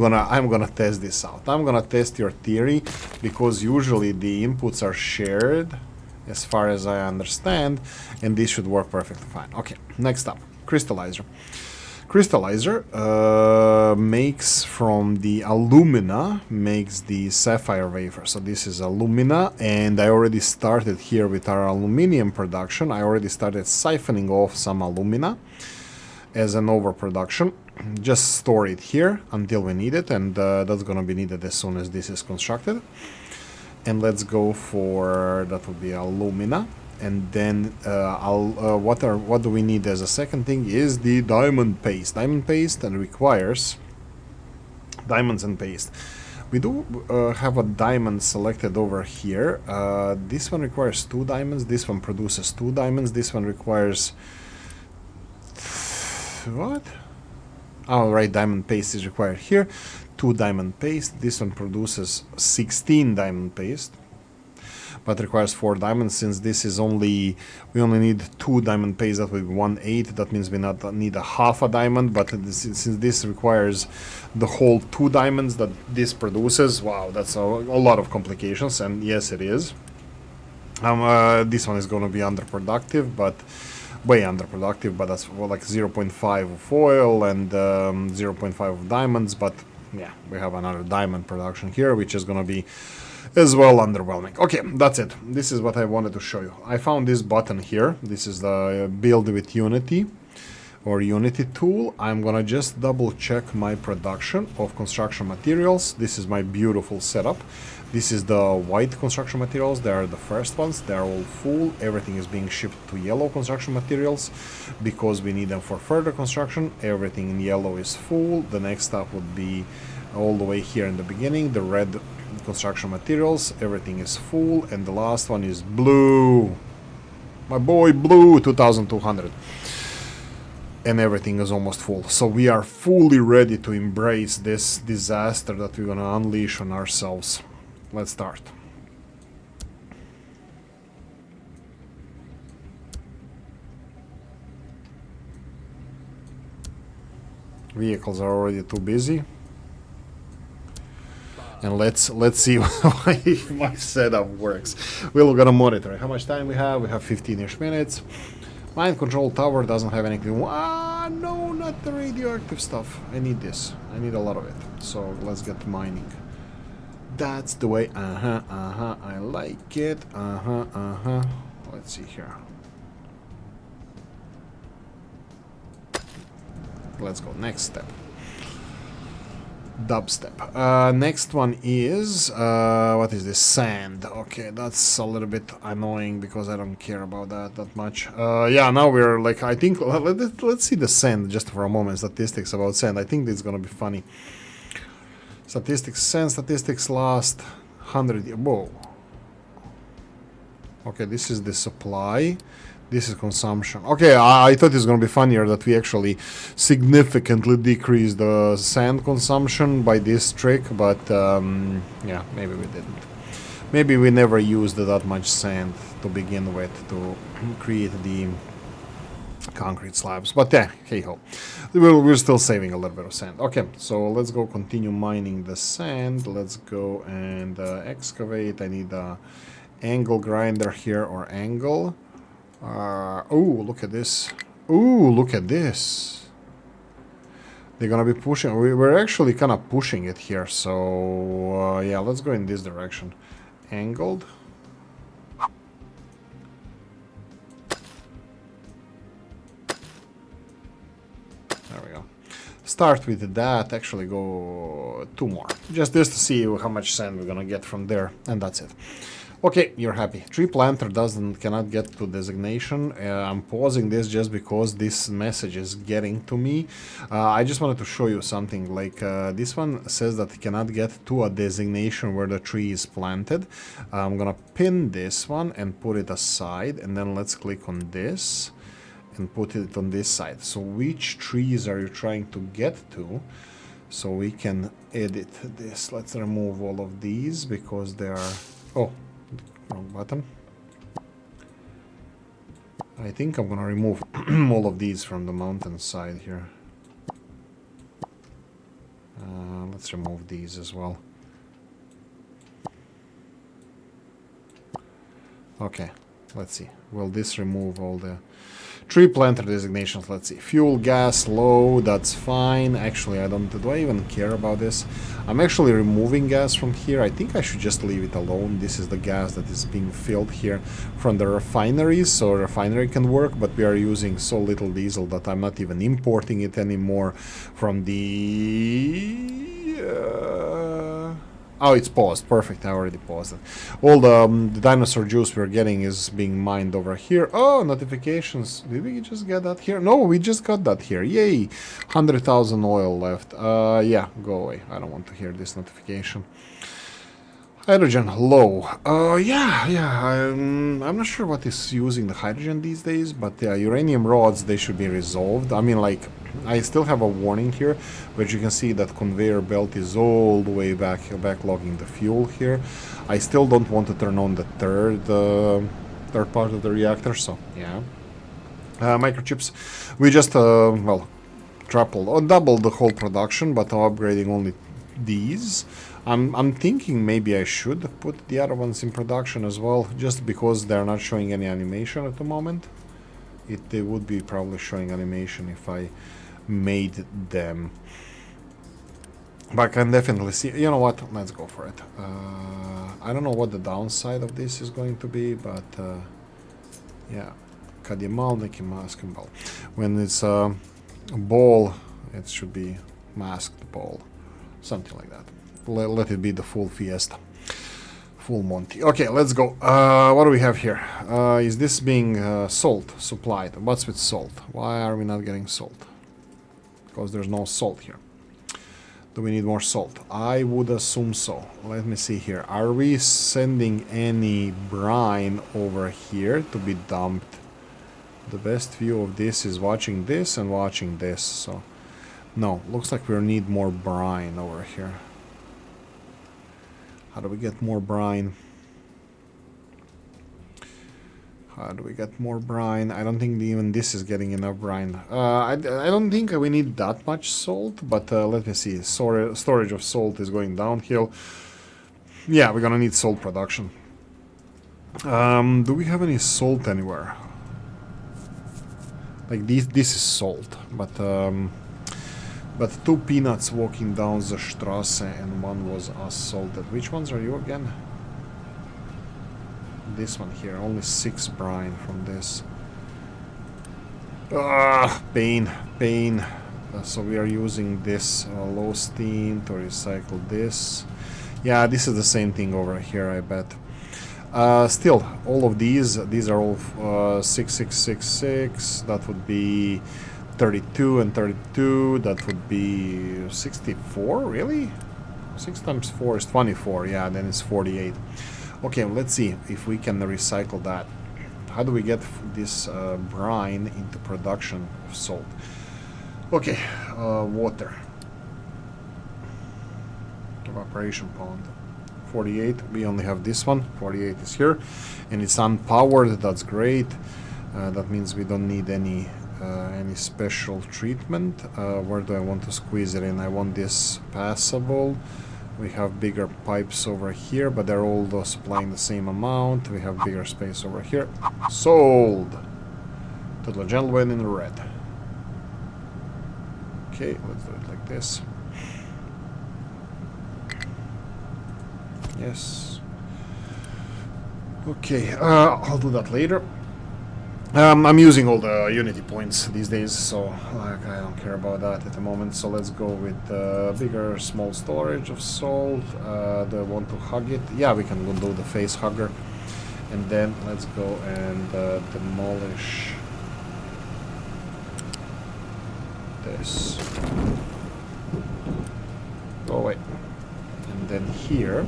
gonna test this out. I'm gonna test your theory, because usually the inputs are shared, as far as I understand, and this should work perfectly fine. Okay, next up, crystallizer. Crystallizer makes from the alumina, makes the sapphire wafer. So this is alumina, and I already started here with our aluminium production. I already started siphoning off some alumina as an overproduction. Just store it here until we need it, and that's gonna be needed as soon as this is constructed. And let's go for, that would be alumina. And then what do we need as a second thing is the diamond paste. Diamond paste and requires diamonds and paste. We do have a diamond selected over here. This one requires 2 diamonds. This one produces 2 diamonds. This one requires what? Oh, right, diamond paste is required here. 2 diamond paste. This one produces 16 diamond paste, but requires 4 diamonds. Since this is we only need 2 diamond paste, that will be 1/8. That means we not need a half a diamond, but since this requires the whole 2 diamonds that this produces, wow, that's a lot of complications, and yes, it is. This one is going to be underproductive, but way underproductive, but that's like 0.5 of oil and 0.5 of diamonds, but yeah, we have another diamond production here, which is going to be as well underwhelming. Okay, that's it. This is what I wanted to show you. I found this button here. This is the build with Unity or Unity tool. I'm gonna just double check my production of construction materials. This is my beautiful setup. This is the white construction materials. They are the first ones. They are all full. Everything is being shipped to yellow construction materials because we need them for further construction. Everything in yellow is full. The next step would be all the way here in the beginning, the red construction materials. Everything is full. And the last one is blue. My boy blue, 2200. And everything is almost full. So we are fully ready to embrace this disaster that we're gonna unleash on ourselves. Let's start. Vehicles are already too busy. And let's see why my setup works. We're gonna monitor it. How much time we have? We have 15-ish minutes. Mind control tower doesn't have anything. Ah, no, not the radioactive stuff. I need this. I need a lot of it. So let's get mining. That's the way. I like it. Let's see here. Let's go. Next step. Dubstep. Next one is what is this? Sand. Okay, that's a little bit annoying because I don't care about that much. Yeah, now we're like, I think let's see the sand just for a moment. Statistics about sand. I think it's gonna be funny. Statistics, sand statistics last 100 years. Whoa. Okay, this is the supply. This is consumption. Okay, I thought it was going to be funnier that we actually significantly decrease the sand consumption by this trick, but yeah, maybe we didn't. Maybe we never used that much sand to begin with to create the concrete slabs. But yeah, hey ho. We're still saving a little bit of sand. Okay, so let's go continue mining the sand. Let's go and excavate. I need a angle grinder here or angle. Oh, look at this. Oh, look at this. They're gonna be pushing. We're actually kind of pushing it here. So yeah, let's go in this direction. Angled. There we go. Start with that. Actually go 2 more. Just this to see how much sand we're gonna get from there. And that's it. Okay, you're happy. Tree planter cannot get to designation. I'm pausing this just because this message is getting to me. I just wanted to show you something. Like this one says that it cannot get to a designation where the tree is planted. I'm gonna pin this one and put it aside, and then let's click on this and put it on this side. So which trees are you trying to get to? So we can edit this. Let's remove all of these because they are... Oh. Wrong button. I think I'm gonna remove all of these from the mountain side here. Let's remove these as well. Okay, let's see. Will this remove all the tree planter designations? Let's see. Fuel, gas, low, that's fine. Actually, do I even care about this? I'm actually removing gas from here. I think I should just leave it alone. This is the gas that is being filled here from the refineries, so a refinery can work, but we are using so little diesel that I'm not even importing it anymore from the... Oh, it's paused. Perfect. I already paused it. All the dinosaur juice we're getting is being mined over here. Oh, notifications. Did we just get that here? No, we just got that here. Yay. 100,000 oil left. Yeah, go away. I don't want to hear this notification. Hydrogen low. Yeah. I'm not sure what is using the hydrogen these days, but yeah, uranium rods, they should be resolved. I mean, like, I still have a warning here, but you can see that conveyor belt is all the way back, backlogging the fuel here. I still don't want to turn on the third part of the reactor, so yeah. Microchips, we just well, tripled or doubled the whole production, but I'm upgrading only these. I'm thinking maybe I should put the other ones in production as well, just because they're not showing any animation at the moment. They would be probably showing animation if I made them. But I can definitely see, you know what, let's go for it. I don't know what the downside of this is going to be, but yeah. Kadimalniki mask and ball. When it's a ball, it should be masked ball. Something like that. Let it be the full fiesta. Full Monty. Okay, let's go. What do we have here? Is this being salt supplied? What's with salt? Why are we not getting salt? Because there's no salt here. Do we need more salt? I would assume so. Let me see here. Are we sending any brine over here to be dumped? The best view of this is watching this and watching this. So, no, looks like we need more brine over here. How do we get more brine? How do we get more brine? I don't think even this is getting enough brine. I don't think we need that much salt, but let me see. Storage of salt is going downhill. Yeah, we're gonna need salt production. Do we have any salt anywhere? Like this is salt, but 2 peanuts walking down the Strasse and one was assaulted. Which ones are you again? This one here, only 6 brine from this. Pain. So we are using this low steam to recycle this. Yeah, this is the same thing over here, I bet. Still, all of these are all 6666. That would be 32 and 32. That would be 64, really? 6 times 4 is 24. Yeah, then it's 48. Okay, let's see if we can recycle that. How do we get this brine into production of salt? Okay, water. Evaporation pond. 48, we only have this one. 48 is here, and it's unpowered. That's great. That means we don't need any special treatment. Where do I want to squeeze it in? I want this passable. We have bigger pipes over here, but they're all supplying the same amount. We have bigger space over here. Sold to the gentleman in red. Okay, let's do it like this. Yes. Okay, I'll do that later. I'm using all the Unity points these days, so like, I don't care about that at the moment. So let's go with bigger, small storage of salt. Do I want to hug it? Yeah, we can do the face hugger. And then let's go and demolish this. Go away. And then here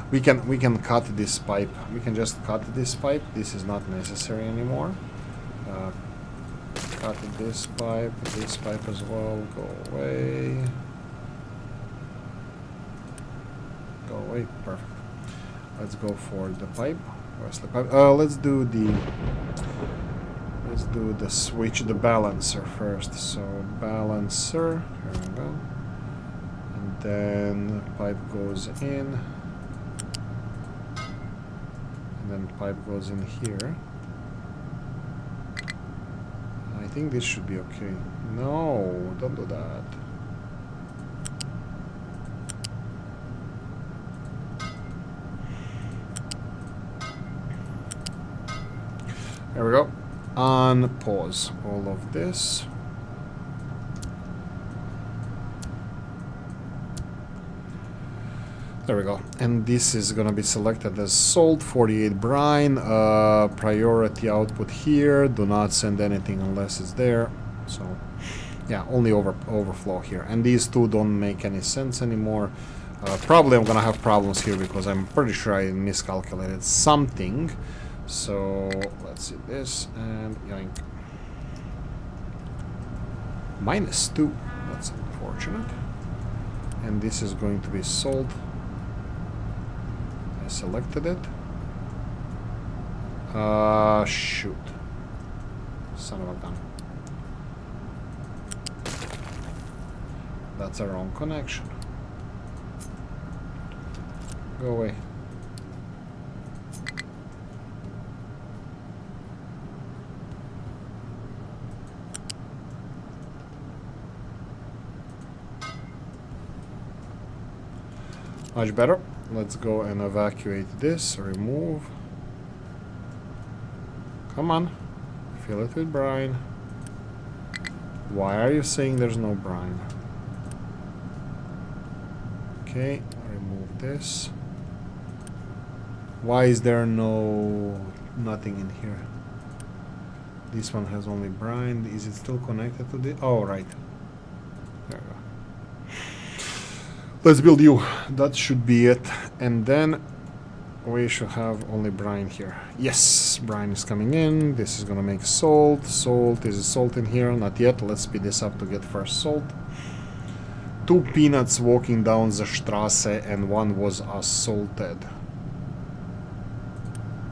we can cut this pipe. We can just cut this pipe. This is not necessary anymore. Cut this pipe as well. Go away. Go away. Perfect. Let's go for the pipe. Where's the pipe? Let's do the switch, the balancer first. So balancer. Here we go. And then pipe goes in. And then pipe goes in here. I think this should be okay. No, don't do that. There we go. Unpause all of this. There we go. And this is gonna be selected as salt, 48 brine, priority output here. Do not send anything unless it's there. So Yeah, only overflow here. And these two don't make any sense anymore. Probably I'm gonna have problems here because I'm pretty sure I miscalculated something. So let's see this and yoink. -2. That's unfortunate. And this is going to be sold. I selected it. Shoot. Son of a gun. That's a wrong connection. Go away. Much better. Let's go and evacuate this. Remove. Come on. Fill it with brine. Why are you saying there's no brine? Okay, remove this. Why is there nothing in here? This one has only brine. Is it still connected to the? Oh, right. There we go. Let's build you. That should be it. And then we should have only brine here. Yes, brine is coming in. This is gonna make salt. Salt. Is salt in here? Not yet. Let's speed this up to get first salt. 2 peanuts walking down the Strasse and one was assaulted.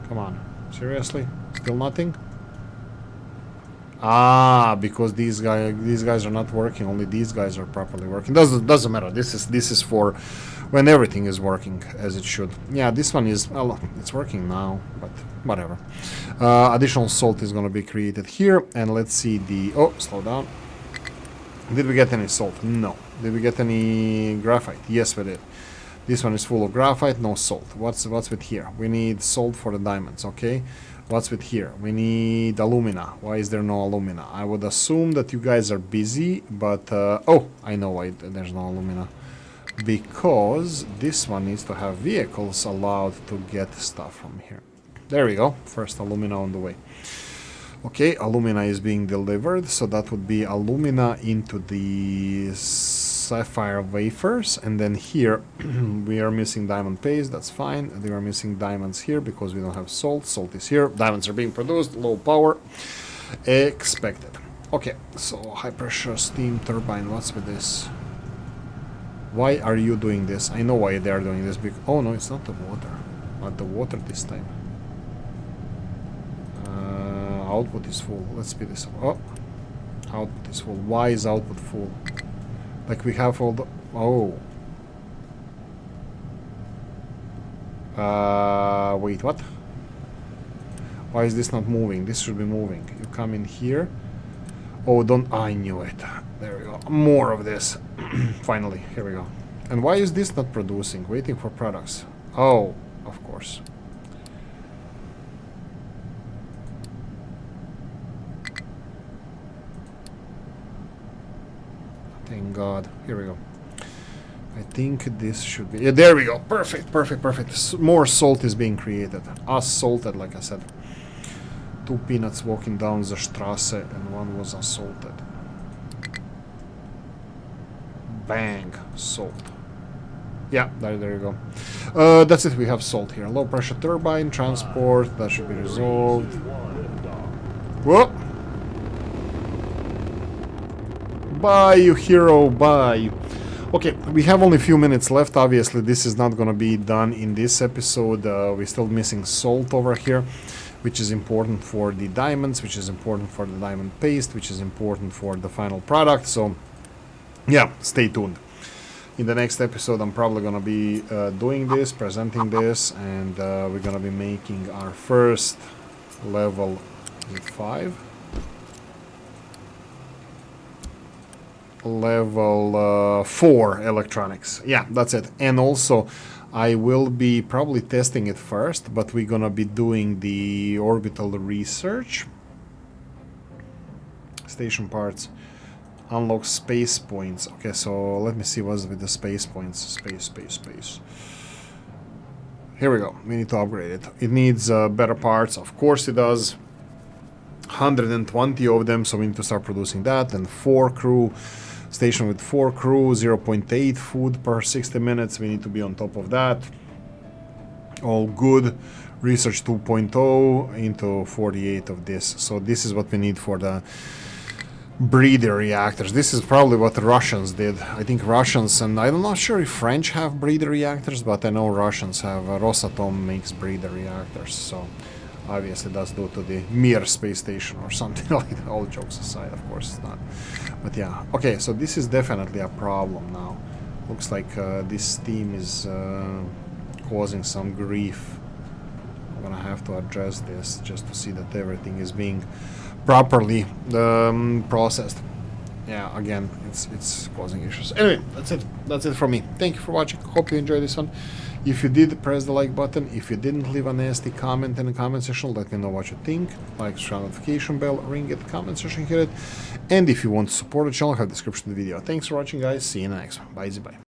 Come on. Seriously? Still nothing? Ah, because these guys are not working. Only these guys are properly working. Doesn't matter. This is for when everything is working as it should. Yeah, this one is, well, it's working now, but whatever. Additional salt is going to be created here, and let's see the. Oh, slow down. Did we get any salt? No. Did we get any graphite? Yes, we did. This one is full of graphite, no salt. What's with here? We need salt for the diamonds, okay? What's with here? We need alumina. Why is there no alumina? I would assume that you guys are busy, but... oh, I know why there's no alumina. Because this one needs to have vehicles allowed to get stuff from here. There we go. First alumina on the way. Okay, alumina is being delivered, so that would be alumina into the sapphire wafers, and then here we are missing diamond paste. That's fine. We are missing diamonds here because we don't have salt. Salt is here. Diamonds are being produced. Low power. Expected. Okay, so high pressure steam turbine. What's with this? Why are you doing this? I know why they are doing this. Because, oh no, it's not the water. Not the water this time. Output is full. Let's speed this up. Oh, output is full. Why is output full? Like we have all the... Oh. Wait, what? Why is this not moving? This should be moving. You come in here. Oh, don't... I knew it. There we go. More of this. Finally, here we go. And why is this not producing? Waiting for products. Oh, of course. Thank God. Here we go. I think this should be... Yeah, there we go. Perfect, perfect, perfect. More salt is being created. Assaulted, like I said. 2 peanuts walking down the Strasse and one was assaulted. Bang. Salt. Yeah, there you go. That's it. We have salt here. Low pressure turbine, transport. That should be resolved. Whoa! Bye, you hero, bye. Okay, we have only a few minutes left. Obviously, this is not going to be done in this episode. We're still missing salt over here, which is important for the diamonds, which is important for the diamond paste, which is important for the final product. So, yeah, stay tuned. In the next episode, I'm probably going to be doing this, presenting this, and we're going to be making our first level 5. Level 4 electronics. Yeah, that's it. And also I will be probably testing it first, but we're gonna be doing the orbital research. Station parts. Unlock space points. Okay, so let me see what's with the space points. Space. Here we go. We need to upgrade it. It needs better parts. Of course it does. 120 of them, so we need to start producing that. And 4 crew, station with 4 crew, 0.8 food per 60 minutes. We need to be on top of that. All good. Research 2.0 into 48 of this. So this is what we need for the breeder reactors. This is probably what the Russians did. I think Russians, and I'm not sure if French have breeder reactors, but I know Russians have. Rosatom makes breeder reactors, so obviously that's due to the Mir space station or something like that. All jokes aside, of course it's not. But yeah, okay, so this is definitely a problem now. Looks like this steam is causing some grief. I'm gonna have to address this just to see that everything is being properly processed. Yeah, again, it's causing issues. Anyway, that's it from me. Thank you for watching. Hope you enjoyed this one. If you did, press the like button. If you didn't, leave a nasty comment in the comment section. Let me know what you think. Like, subscribe, notification bell, ring it, comment section, hit it. And if you want to support the channel, have the description of the video. Thanks for watching, guys. See you in the next one. Bye.